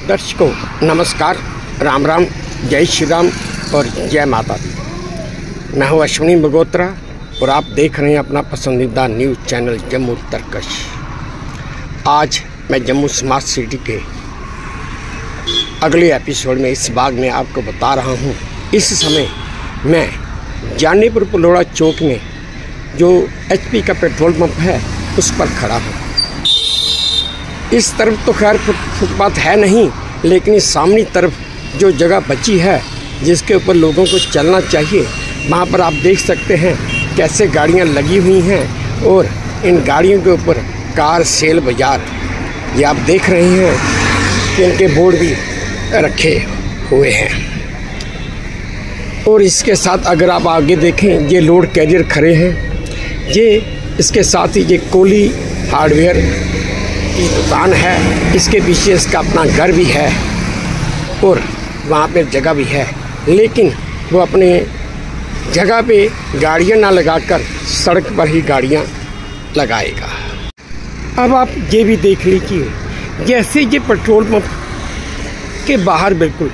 दर्शकों नमस्कार, राम राम, जय श्री राम और जय माता दी। मैं हूं अश्विनी मगोत्रा और आप देख रहे हैं अपना पसंदीदा न्यूज़ चैनल जम्मू तरकश। आज मैं जम्मू स्मार्ट सिटी के अगले एपिसोड में इस भाग में आपको बता रहा हूं। इस समय मैं जानीपुर पलोड़ा चौक में जो HP का पेट्रोल पंप है उस पर खड़ा हूं। इस तरफ तो खैर फुटपाथ है नहीं, लेकिन इस सामने तरफ जो जगह बची है जिसके ऊपर लोगों को चलना चाहिए, वहाँ पर आप देख सकते हैं कैसे गाड़ियाँ लगी हुई हैं और इन गाड़ियों के ऊपर कार सेल बाजार ये आप देख रहे हैं कि इनके बोर्ड भी रखे हुए हैं। और इसके साथ अगर आप आगे देखें, ये लोड कैरियर खड़े हैं, ये इसके साथ ही ये कोहली हार्डवेयर की दुकान है, इसके पीछे इसका अपना घर भी है और वहाँ पे जगह भी है, लेकिन वो अपने जगह पे गाड़ियाँ ना लगाकर सड़क पर ही गाड़ियाँ लगाएगा। अब आप ये भी देख लीजिए, जैसे ये पेट्रोल पंप के बाहर बिल्कुल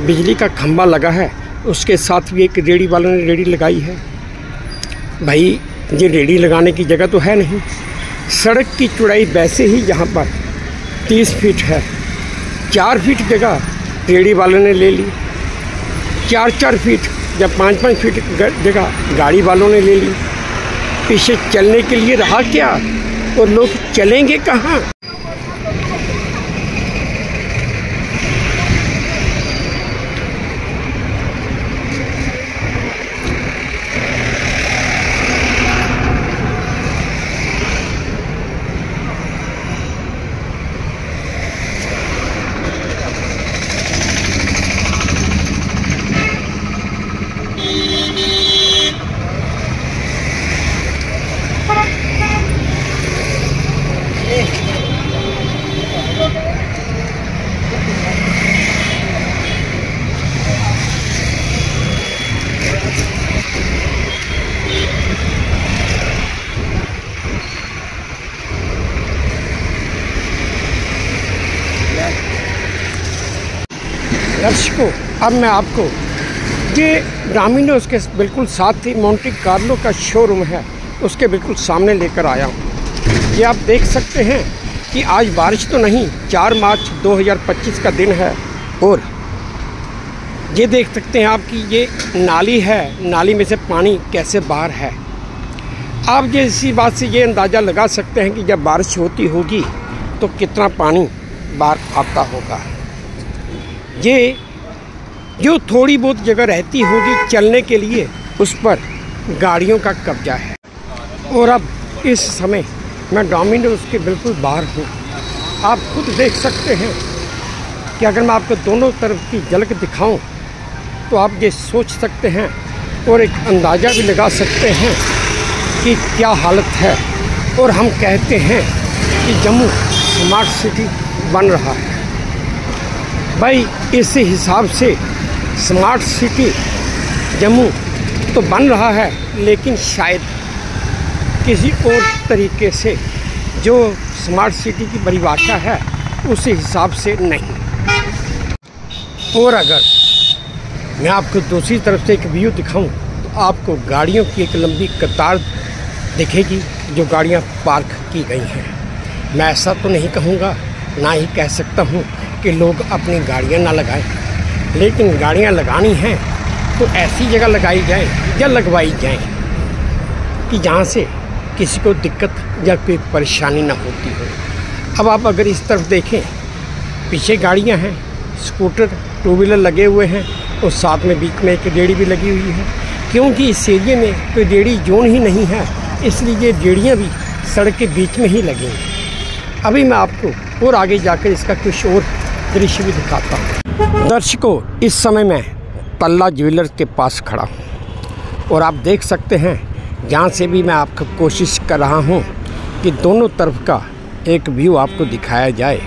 बिजली का खंभा लगा है, उसके साथ भी एक रेडी वालों ने रेडी लगाई है। भाई ये रेडी लगाने की जगह तो है नहीं। सड़क की चौड़ाई वैसे ही यहाँ पर 30 फीट है, 4 फीट जगह रेडी वालों ने ले ली, 4-4 फीट या 5-5 फीट जगह गाड़ी वालों ने ले ली। पीछे चलने के लिए रहा क्या और लोग चलेंगे कहाँ? दर्शकों अब मैं आपको ये डोमिनोज के बिल्कुल साथ ही मोंटे कार्लो का शोरूम है, उसके बिल्कुल सामने लेकर आया हूँ। ये आप देख सकते हैं कि आज बारिश तो नहीं, 4 मार्च 2025 का दिन है और ये देख सकते हैं आप कि ये नाली है, नाली में से पानी कैसे बाहर है। आप ये इसी बात से ये अंदाज़ा लगा सकते हैं कि जब बारिश होती होगी तो कितना पानी बाहर आता होगा। ये जो थोड़ी बहुत जगह रहती होगी चलने के लिए, उस पर गाड़ियों का कब्जा है। और अब इस समय मैं डोमिनोज के बिल्कुल बाहर हूँ। आप खुद देख सकते हैं कि अगर मैं आपको दोनों तरफ की झलक दिखाऊं तो आप ये सोच सकते हैं और एक अंदाज़ा भी लगा सकते हैं कि क्या हालत है। और हम कहते हैं कि जम्मू स्मार्ट सिटी बन रहा है। भाई इस हिसाब से स्मार्ट सिटी जम्मू तो बन रहा है, लेकिन शायद किसी और तरीके से जो स्मार्ट सिटी की परिभाषा है उस हिसाब से नहीं। और अगर मैं आपको दूसरी तरफ से एक व्यू दिखाऊं तो आपको गाड़ियों की एक लंबी कतार दिखेगी जो गाड़ियां पार्क की गई हैं। मैं ऐसा तो नहीं कहूँगा, ना ही कह सकता हूँ कि लोग अपनी गाड़ियाँ ना लगाएं, लेकिन गाड़ियाँ लगानी हैं तो ऐसी जगह लगाई जाए या लगवाई जाए कि जहाँ से किसी को दिक्कत या कोई परेशानी ना होती हो। अब आप अगर इस तरफ देखें, पीछे गाड़ियाँ हैं, स्कूटर, 2 व्हीलर लगे हुए हैं और साथ में बीच में एक रेड़ी भी लगी हुई है। क्योंकि इस एरिए में कोई रेड़ी जोन ही नहीं है, इसलिए ये रेड़ियाँ भी सड़क के बीच में ही लगी। अभी मैं आपको और आगे जाकर इसका कुछ और दृश्य भी दिखाता हूँ। दर्शकों इस समय मैं तल्ला ज्वेलर्स के पास खड़ा हूँ और आप देख सकते हैं जहाँ से भी मैं आपको कोशिश कर रहा हूँ कि दोनों तरफ का एक व्यू आपको दिखाया जाए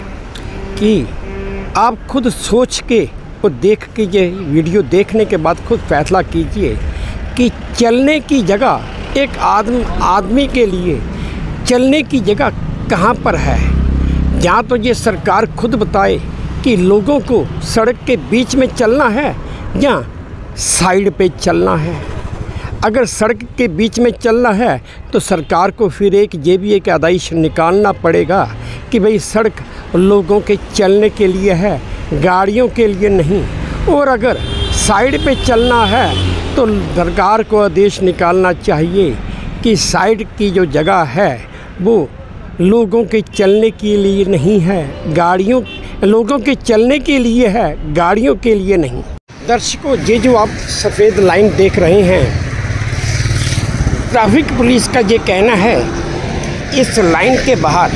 कि आप खुद सोच के और देख के ये वीडियो देखने के बाद खुद फैसला कीजिए कि चलने की जगह एक आदमी के लिए चलने की जगह कहाँ पर है। जहाँ तो ये सरकार खुद बताए कि लोगों को सड़क के बीच में चलना है या साइड पे चलना है। अगर सड़क के बीच में चलना है तो सरकार को फिर ये भी एक आदेश निकालना पड़ेगा कि भाई सड़क लोगों के चलने के लिए है, गाड़ियों के लिए नहीं। और अगर साइड पे चलना है तो सरकार को आदेश निकालना चाहिए कि साइड की जो जगह है वो लोगों के चलने के लिए नहीं है, लोगों के चलने के लिए है, गाड़ियों के लिए नहीं। दर्शकों, ये जो आप सफ़ेद लाइन देख रहे हैं, ट्रैफिक पुलिस का ये कहना है इस लाइन के बाहर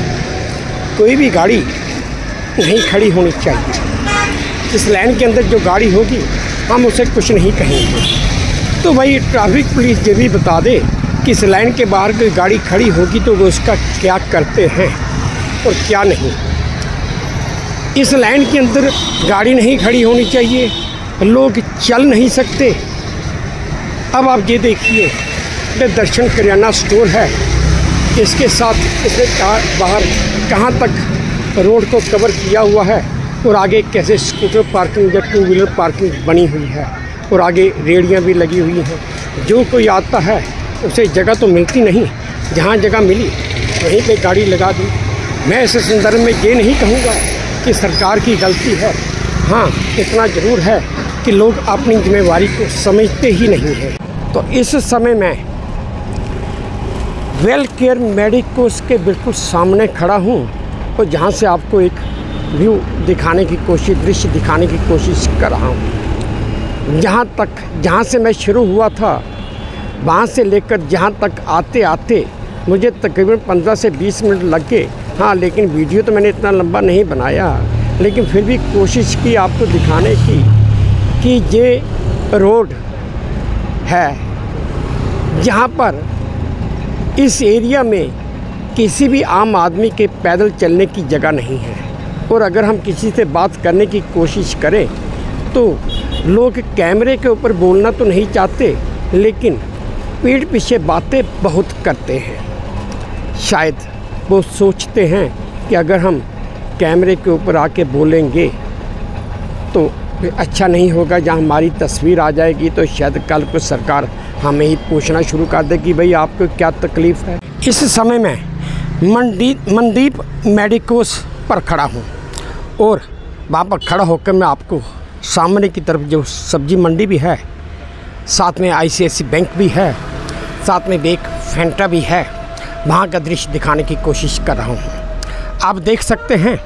कोई भी गाड़ी नहीं खड़ी होनी चाहिए। इस लाइन के अंदर जो गाड़ी होगी हम उसे कुछ नहीं कहेंगे। तो भाई ट्रैफिक पुलिस ये भी बता दे कि इस लाइन के बाहर कोई गाड़ी खड़ी होगी तो वो उसका क्या करते हैं और क्या नहीं। इस लाइन के अंदर गाड़ी नहीं खड़ी होनी चाहिए, लोग चल नहीं सकते। अब आप ये देखिए, ये दर्शन किराना स्टोर है, इसके साथ इसने बाहर कहाँ तक रोड को कवर किया हुआ है और आगे कैसे स्कूटर पार्किंग या टू व्हीलर पार्किंग बनी हुई है और आगे रेहड़ियाँ भी लगी हुई हैं। जो कोई आता है उसे जगह तो मिलती नहीं, जहाँ जगह मिली वहीं पे गाड़ी लगा दी। मैं इस संदर्भ में ये नहीं कहूँगा कि सरकार की गलती है, हाँ इतना ज़रूर है कि लोग अपनी जिम्मेवारी को समझते ही नहीं हैं। तो इस समय मैं वेल केयर मेडिकोस के बिल्कुल सामने खड़ा हूँ और जहाँ से आपको एक व्यू दिखाने की कोशिश, दृश्य दिखाने की कोशिश कर रहा हूँ। जहाँ से मैं शुरू हुआ था वहाँ से लेकर जहाँ तक आते आते मुझे तकरीबन 15 से 20 मिनट लग गए। हाँ, लेकिन वीडियो तो मैंने इतना लंबा नहीं बनाया, लेकिन फिर भी कोशिश की आपको दिखाने की कि ये रोड है जहाँ पर इस एरिया में किसी भी आम आदमी के पैदल चलने की जगह नहीं है। और अगर हम किसी से बात करने की कोशिश करें तो लोग कैमरे के ऊपर बोलना तो नहीं चाहते, लेकिन पीठ पीछे बातें बहुत करते हैं। शायद वो सोचते हैं कि अगर हम कैमरे के ऊपर आके बोलेंगे तो अच्छा नहीं होगा, जहाँ हमारी तस्वीर आ जाएगी तो शायद कल को सरकार हमें ही पूछना शुरू कर दे कि भाई आपको क्या तकलीफ़ है। इस समय मैं मनदीप मेडिकोस पर खड़ा हूँ और वहाँ पर खड़ा होकर मैं आपको सामने की तरफ जो सब्जी मंडी भी है, साथ में ICICI बैंक भी है, साथ में एक फैंटा भी है, वहाँ का दृश्य दिखाने की कोशिश कर रहा हूँ। आप देख सकते हैं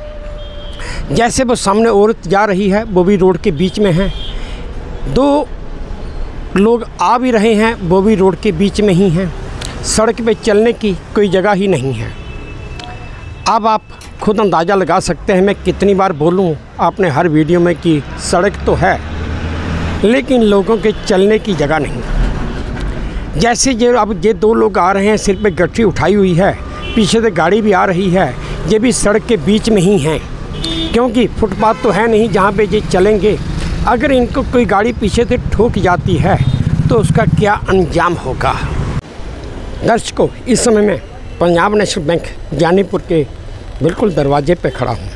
जैसे वो सामने औरत जा रही है वो भी रोड के बीच में है, दो लोग आ भी रहे हैं वो भी रोड के बीच में ही हैं। सड़क पे चलने की कोई जगह ही नहीं है। अब आप खुद अंदाज़ा लगा सकते हैं मैं कितनी बार बोलूं आपने हर वीडियो में कि सड़क तो है लेकिन लोगों के चलने की जगह नहीं। जैसे ये अब ये दो लोग आ रहे हैं, सिर पे गठरी उठाई हुई है, पीछे से गाड़ी भी आ रही है, ये भी सड़क के बीच में ही हैं क्योंकि फुटपाथ तो है नहीं जहाँ पे ये चलेंगे। अगर इनको कोई गाड़ी पीछे से ठोक जाती है तो उसका क्या अंजाम होगा। दर्शकों, इस समय मैं पंजाब नेशनल बैंक जानीपुर के बिल्कुल दरवाजे पे खड़ा हूँ।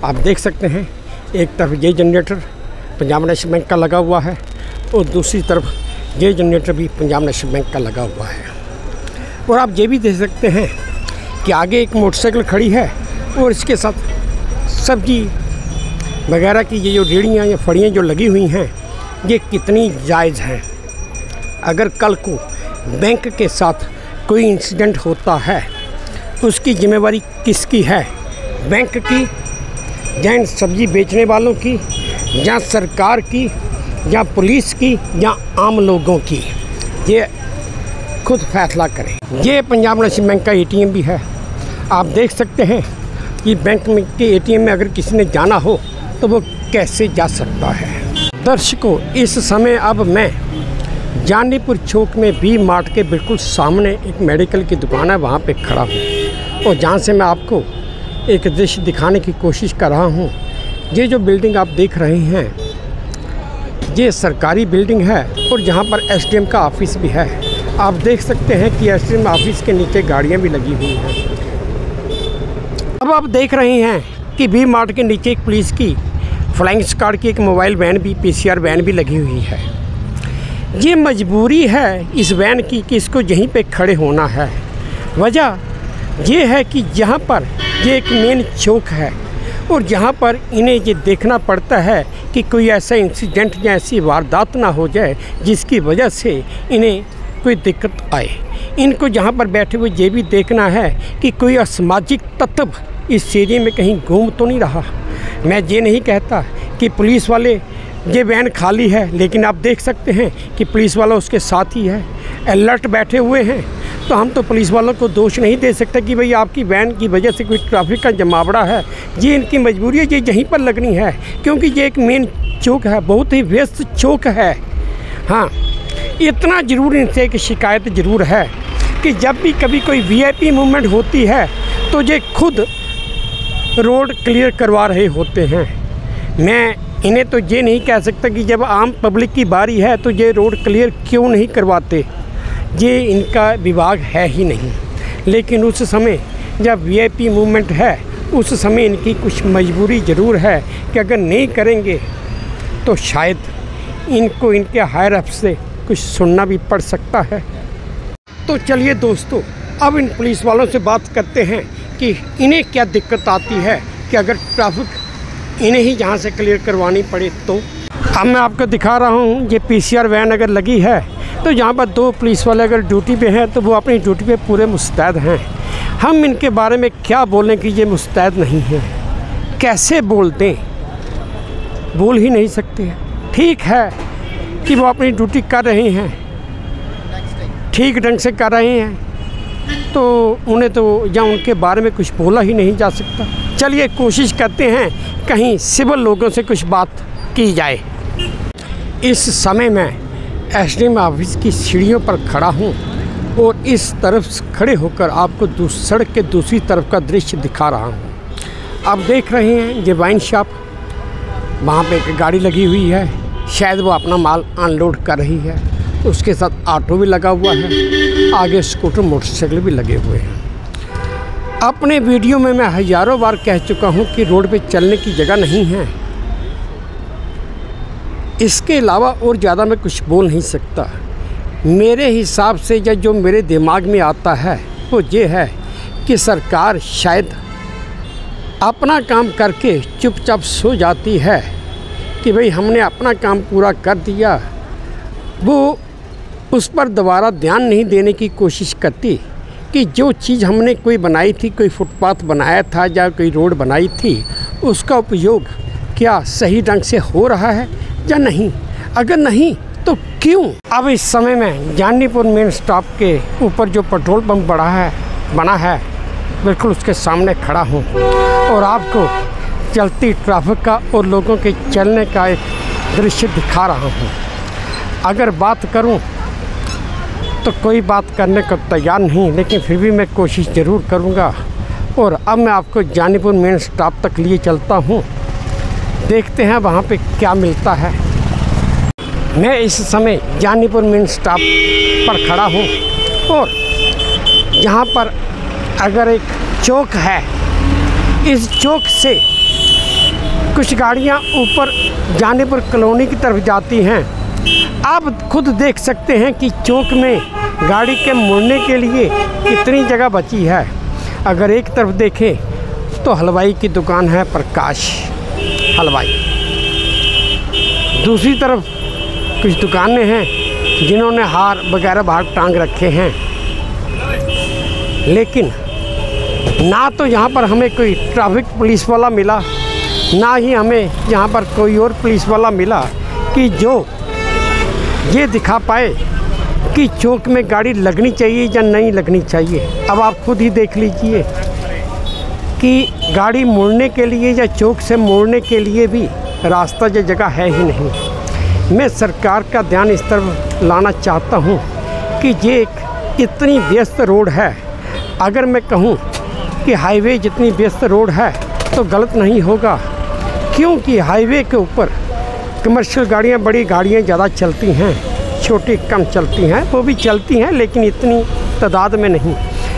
आप देख सकते हैं एक तरफ ये जनरेटर पंजाब नेशनल बैंक का लगा हुआ है और दूसरी तरफ ये जनरेटर भी पंजाब नेशनल बैंक का लगा हुआ है। और आप ये भी देख सकते हैं कि आगे एक मोटरसाइकिल खड़ी है और इसके साथ सब्जी वगैरह की ये जो रेहड़ियाँ या फड़ियाँ जो लगी हुई हैं ये कितनी जायज़ हैं। अगर कल को बैंक के साथ कोई इंसिडेंट होता है उसकी जिम्मेवारी किसकी है, बैंक की या इन सब्जी बेचने वालों की या सरकार की या पुलिस की या आम लोगों की, ये खुद फैसला करें। ये पंजाब नेशनल बैंक का ATM भी है। आप देख सकते हैं कि बैंक में के ATM में अगर किसी ने जाना हो तो वो कैसे जा सकता है। दर्शकों, इस समय अब मैं जानीपुर चौक में भी मार्ट के बिल्कुल सामने एक मेडिकल की दुकान है, वहाँ पे खड़ा हूँ और जहाँ से मैं आपको एक दृश्य दिखाने की कोशिश कर रहा हूँ। ये जो बिल्डिंग आप देख रहे हैं ये सरकारी बिल्डिंग है और जहाँ पर SDM का ऑफिस भी है। आप देख सकते हैं कि SDM ऑफिस के नीचे गाड़ियाँ भी लगी हुई हैं। अब आप देख रहे हैं कि भी मार्ट के नीचे एक पुलिस की फ्लाइंग स्क्वाड की एक मोबाइल वैन भी, PCR वैन भी लगी हुई है। ये मजबूरी है इस वैन की कि इसको यहीं पे खड़े होना है। वजह ये है कि यहाँ पर ये एक मेन चौक है और यहाँ पर इन्हें ये देखना पड़ता है कि कोई ऐसा इंसिडेंट या ऐसी वारदात ना हो जाए जिसकी वजह से इन्हें कोई दिक्कत आए। इनको जहाँ पर बैठे हुए ये भी देखना है कि कोई असामाजिक तत्व इस एरिए में कहीं घूम तो नहीं रहा। मैं ये नहीं कहता कि पुलिस वाले ये वैन खाली है, लेकिन आप देख सकते हैं कि पुलिस वाला उसके साथ ही है, अलर्ट बैठे हुए हैं। तो हम तो पुलिस वालों को दोष नहीं दे सकते कि भाई आपकी वैन की वजह से कोई ट्रैफिक का जमावड़ा है। ये इनकी मजबूरी है, ये यहीं पर लगनी है क्योंकि ये एक मेन चौक है, बहुत ही व्यस्त चौक है। हाँ, इतना ज़रूर इनसे एक शिकायत ज़रूर है कि जब भी कभी कोई VIP मूवमेंट होती है तो ये खुद रोड क्लियर करवा रहे होते हैं। मैं इन्हें तो ये नहीं कह सकता कि जब आम पब्लिक की बारी है तो ये रोड क्लियर क्यों नहीं करवाते, ये इनका विभाग है ही नहीं। लेकिन उस समय जब VIP मूवमेंट है उस समय इनकी कुछ मजबूरी ज़रूर है कि अगर नहीं करेंगे तो शायद इनको इनके हायर अप से कुछ सुनना भी पड़ सकता है। तो चलिए दोस्तों, अब इन पुलिस वालों से बात करते हैं कि इन्हें क्या दिक्कत आती है कि अगर ट्रैफिक इन्हें ही यहाँ से क्लियर करवानी पड़े तो। अब मैं आपको दिखा रहा हूँ, ये PCR वैन अगर लगी है तो यहाँ पर 2 पुलिस वाले अगर ड्यूटी पे हैं तो वो अपनी ड्यूटी पे पूरे मुस्तैद हैं। हम इनके बारे में क्या बोलें कि ये मुस्तैद नहीं हैं, कैसे बोल दें, बोल ही नहीं सकते। ठीक है कि वो अपनी ड्यूटी कर रहे हैं, ठीक ढंग से कर रहे हैं, तो उन्हें तो या उनके बारे में कुछ बोला ही नहीं जा सकता। चलिए कोशिश करते हैं कहीं सिविल लोगों से कुछ बात की जाए। इस समय मैं SDM ऑफिस की सीढ़ियों पर खड़ा हूँ और इस तरफ खड़े होकर आपको सड़क के दूसरी तरफ का दृश्य दिखा रहा हूँ। आप देख रहे हैं ये वाइन शॉप, वहाँ पे एक गाड़ी लगी हुई है, शायद वो अपना माल अनलोड कर रही है। उसके साथ ऑटो भी लगा हुआ है, आगे स्कूटर मोटरसाइकिल भी लगे हुए हैं। अपने वीडियो में मैं हज़ारों बार कह चुका हूँ कि रोड पे चलने की जगह नहीं है। इसके अलावा और ज़्यादा मैं कुछ बोल नहीं सकता। मेरे हिसाब से या जो मेरे दिमाग में आता है वो ये है कि सरकार शायद अपना काम करके चुपचाप सो जाती है कि भाई हमने अपना काम पूरा कर दिया। वो उस पर दोबारा ध्यान नहीं देने की कोशिश करती कि जो चीज़ हमने कोई बनाई थी, कोई फुटपाथ बनाया था या कोई रोड बनाई थी, उसका उपयोग क्या सही ढंग से हो रहा है या नहीं। अगर नहीं तो क्यों। अब इस समय में जानीपुर मेन स्टॉप के ऊपर जो पेट्रोल पंप बना है बिल्कुल उसके सामने खड़ा हूँ और आपको चलती ट्रैफिक का और लोगों के चलने का एक दृश्य दिखा रहा हूँ। अगर बात करूँ तो कोई बात करने को तैयार नहीं, लेकिन फिर भी मैं कोशिश ज़रूर करूँगा। और अब मैं आपको जानीपुर मेन स्टॉप तक लिए चलता हूँ, देखते हैं वहाँ पे क्या मिलता है। मैं इस समय जानीपुर मेन स्टॉप पर खड़ा हूँ और यहाँ पर अगर एक चौक है, इस चौक से कुछ गाड़ियाँ ऊपर जानीपुर कॉलोनी की तरफ जाती हैं। आप खुद देख सकते हैं कि चौक में गाड़ी के मुड़ने के लिए कितनी जगह बची है। अगर एक तरफ देखें तो हलवाई की दुकान है, प्रकाश हलवाई। दूसरी तरफ कुछ दुकानें हैं जिन्होंने हार वगैरह बाहर टांग रखे हैं, लेकिन ना तो यहाँ पर हमें कोई ट्रैफिक पुलिस वाला मिला, ना ही हमें यहाँ पर कोई और पुलिस वाला मिला कि जो ये दिखा पाए कि चौक में गाड़ी लगनी चाहिए या नहीं लगनी चाहिए। अब आप खुद ही देख लीजिए कि गाड़ी मोड़ने के लिए या चौक से मोड़ने के लिए भी रास्ता या जगह है ही नहीं। मैं सरकार का ध्यान इस तरफ लाना चाहता हूँ कि ये एक इतनी व्यस्त रोड है। अगर मैं कहूँ कि हाईवे जितनी व्यस्त रोड है तो गलत नहीं होगा, क्योंकि हाईवे के ऊपर कमर्शियल गाड़ियाँ, बड़ी गाड़ियाँ ज़्यादा चलती हैं, छोटी कम चलती हैं। वो भी चलती हैं लेकिन इतनी तादाद में नहीं।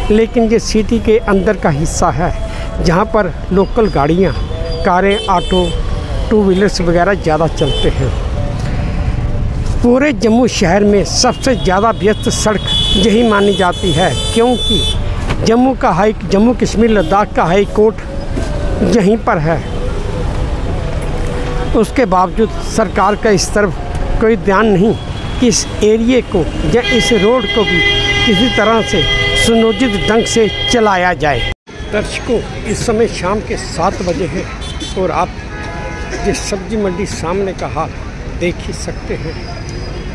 लेकिन ये सिटी के अंदर का हिस्सा है जहाँ पर लोकल गाड़ियाँ, कारें, ऑटो टू व्हीलर्स वगैरह ज़्यादा चलते हैं। पूरे जम्मू शहर में सबसे ज़्यादा व्यस्त सड़क यही मानी जाती है, क्योंकि जम्मू कश्मीर लद्दाख का हाई कोर्ट यहीं पर है। उसके बावजूद सरकार का इस तरफ कोई ध्यान नहीं कि इस एरिए को या इस रोड को भी किसी तरह से सुनियोजित ढंग से चलाया जाए। दर्शकों, इस समय शाम के 7 बजे हैं और आप जिस सब्जी मंडी सामने का हाल देख ही सकते हैं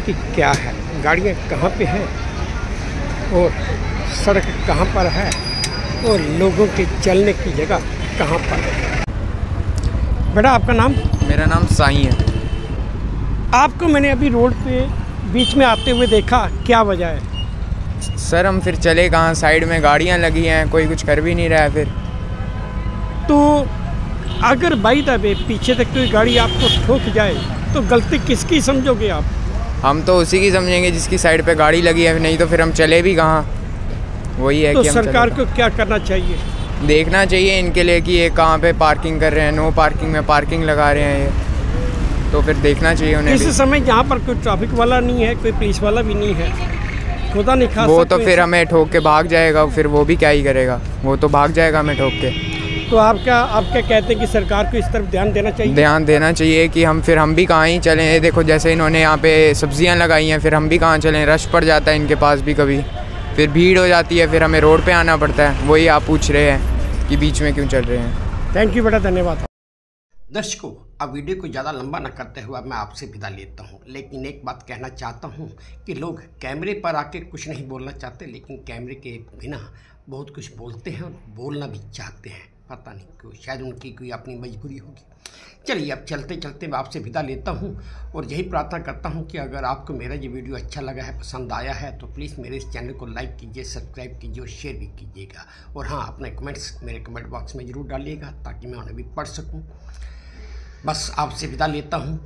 कि क्या है, गाड़ियाँ कहाँ पे हैं और सड़क कहाँ पर है और लोगों के चलने की जगह कहाँ पर है। बेटा, आपका नाम? मेरा नाम साई है। आपको मैंने अभी रोड पे बीच में आते हुए देखा, क्या वजह है? सर हम फिर चले कहाँ, साइड में गाड़ियाँ लगी हैं, कोई कुछ कर भी नहीं रहा है। फिर तो अगर बाई द वे पीछे तक कोई गाड़ी आपको ठोक जाए तो गलती किसकी समझोगे आप? हम तो उसी की समझेंगे जिसकी साइड पे गाड़ी लगी है, नहीं तो फिर हम चले भी कहाँ। वही है तो कि सरकार को क्या करना चाहिए? देखना चाहिए इनके लिए कि ये कहाँ पे पार्किंग कर रहे हैं, नो पार्किंग में पार्किंग लगा रहे हैं ये, तो फिर देखना चाहिए उन्हें। इस समय यहाँ पर कोई ट्रैफिक वाला नहीं है, कोई पुलिस वाला भी नहीं है, खुदा नहीं खासा वो तो फिर हमें ठोक के भाग जाएगा, फिर वो भी क्या ही करेगा, वो तो भाग जाएगा हमें ठोक के। तो आप क्या कहते हैं कि सरकार को इस तरफ ध्यान देना चाहिए? ध्यान देना चाहिए कि हम भी कहाँ ही चलें। ये देखो जैसे इन्होंने यहाँ पे सब्जियाँ लगाई हैं, फिर हम भी कहाँ चलें, रश पड़ जाता है इनके पास भी, कभी फिर भीड़ हो जाती है, फिर हमें रोड पे आना पड़ता है। वही आप पूछ रहे हैं कि बीच में क्यों चल रहे हैं। थैंक यू बेटा, धन्यवाद। दर्शकों, अब वीडियो को ज़्यादा लंबा न करते हुए मैं आपसे विदा लेता हूं, लेकिन एक बात कहना चाहता हूं कि लोग कैमरे पर आके कुछ नहीं बोलना चाहते, लेकिन कैमरे के बिना बहुत कुछ बोलते हैं और बोलना भी चाहते हैं। पता नहीं क्यों, शायद उनकी कोई अपनी मजबूरी होगी। चलिए, अब चलते चलते मैं आपसे विदा लेता हूं और यही प्रार्थना करता हूं कि अगर आपको मेरा ये वीडियो अच्छा लगा है, पसंद आया है, तो प्लीज़ मेरे इस चैनल को लाइक कीजिए, सब्सक्राइब कीजिए और शेयर भी कीजिएगा। और हाँ, अपने कमेंट्स मेरे कमेंट बॉक्स में ज़रूर डालिएगा ताकि मैं उन्हें भी पढ़ सकूँ। बस आपसे विदा लेता हूँ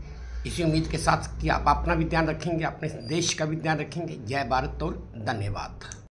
इसी उम्मीद के साथ कि आप अपना भी ध्यान रखेंगे, अपने देश का भी ध्यान रखेंगे। जय भारत और धन्यवाद।